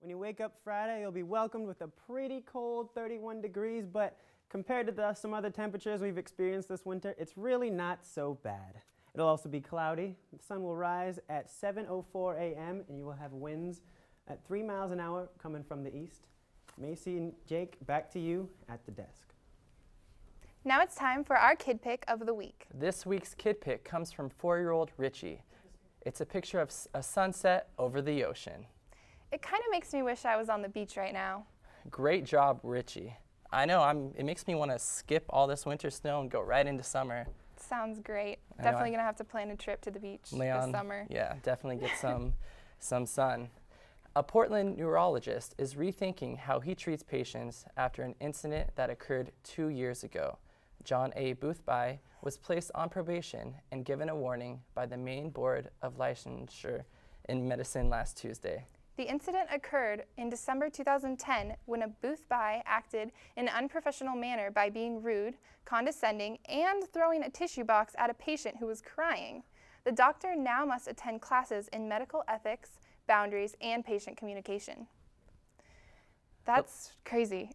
When you wake up Friday, you'll be welcomed with a pretty cold 31 degrees, but compared to some other temperatures we've experienced this winter, it's really not so bad. It'll also be cloudy. The sun will rise at 7:04 a.m. and you will have winds at 3 miles an hour coming from the east. Macy and Jake, back to you at the desk. Now it's time for our Kid Pick of the week. This week's Kid Pick comes from 4-year-old Richie. It's a picture of a sunset over the ocean. It kind of makes me wish I was on the beach right now. Great job, Richie. I know, it makes me want to skip all this winter snow and go right into summer. Sounds great. Definitely going to have to plan a trip to the beach this summer. Yeah, definitely get some sun. A Portland neurologist is rethinking how he treats patients after an incident that occurred 2 years ago. John A. Boothby was placed on probation and given a warning by the Maine Board of Licensure in Medicine last Tuesday. The incident occurred in December 2010 when a Boothby acted in an unprofessional manner by being rude, condescending, and throwing a tissue box at a patient who was crying. The doctor now must attend classes in medical ethics, boundaries, and patient communication. That's crazy.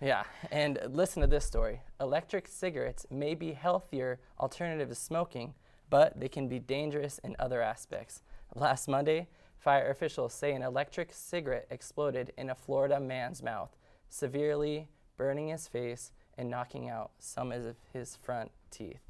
Yeah, and listen to this story. Electric cigarettes may be healthier alternative to smoking, but they can be dangerous in other aspects. Last Monday, fire officials say an electric cigarette exploded in a Florida man's mouth, severely burning his face and knocking out some of his front teeth.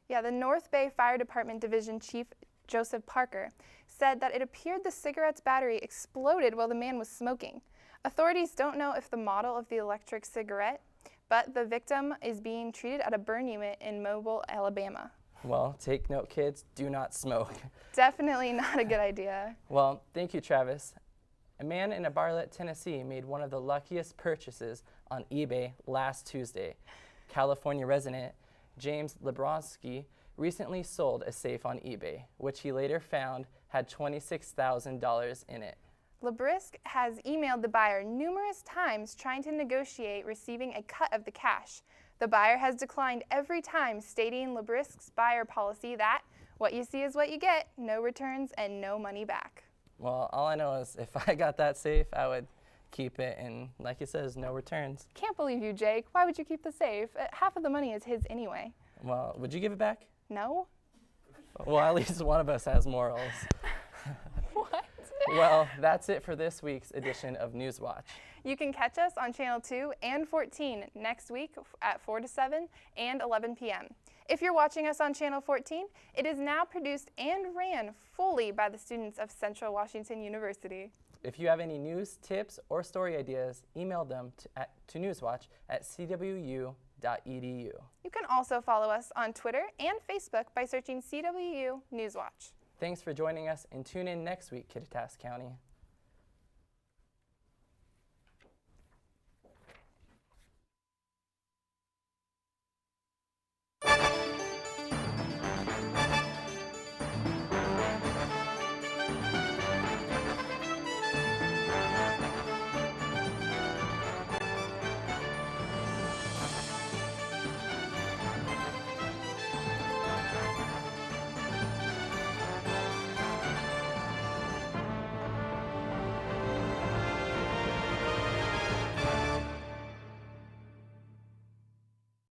Yeah, the North Bay Fire Department Division Chief Joseph Parker said that it appeared the cigarette's battery exploded while the man was smoking. Authorities don't know if the model of the electric cigarette, but the victim is being treated at a burn unit in Mobile, Alabama. Well, take note, kids, do not smoke. Definitely not a good idea. Well, thank you, Travis. A man in Bartlett, Tennessee made one of the luckiest purchases on eBay last Tuesday. California resident James Lebrowski recently sold a safe on eBay, which he later found had $26,000 in it. Lebrisk has emailed the buyer numerous times trying to negotiate receiving a cut of the cash. The buyer has declined every time, stating Lebrisk's buyer policy that what you see is what you get, no returns and no money back. Well, all I know is if I got that safe, I would keep it, and like it says, no returns. Can't believe you, Jake. Why would you keep the safe? Half of the money is his anyway. Well, would you give it back? No. Well, at least one of us has morals. What? Well, that's it for this week's edition of Newswatch. You can catch us on Channel 2 and 14 next week at 4 to 7 and 11 p.m. If you're watching us on Channel 14, it is now produced and ran fully by the students of Central Washington University. If you have any news, tips, or story ideas, email them to newswatch@cwu.edu. You can also follow us on Twitter and Facebook by searching CWU Newswatch. Thanks for joining us, and tune in next week, Kittitas County.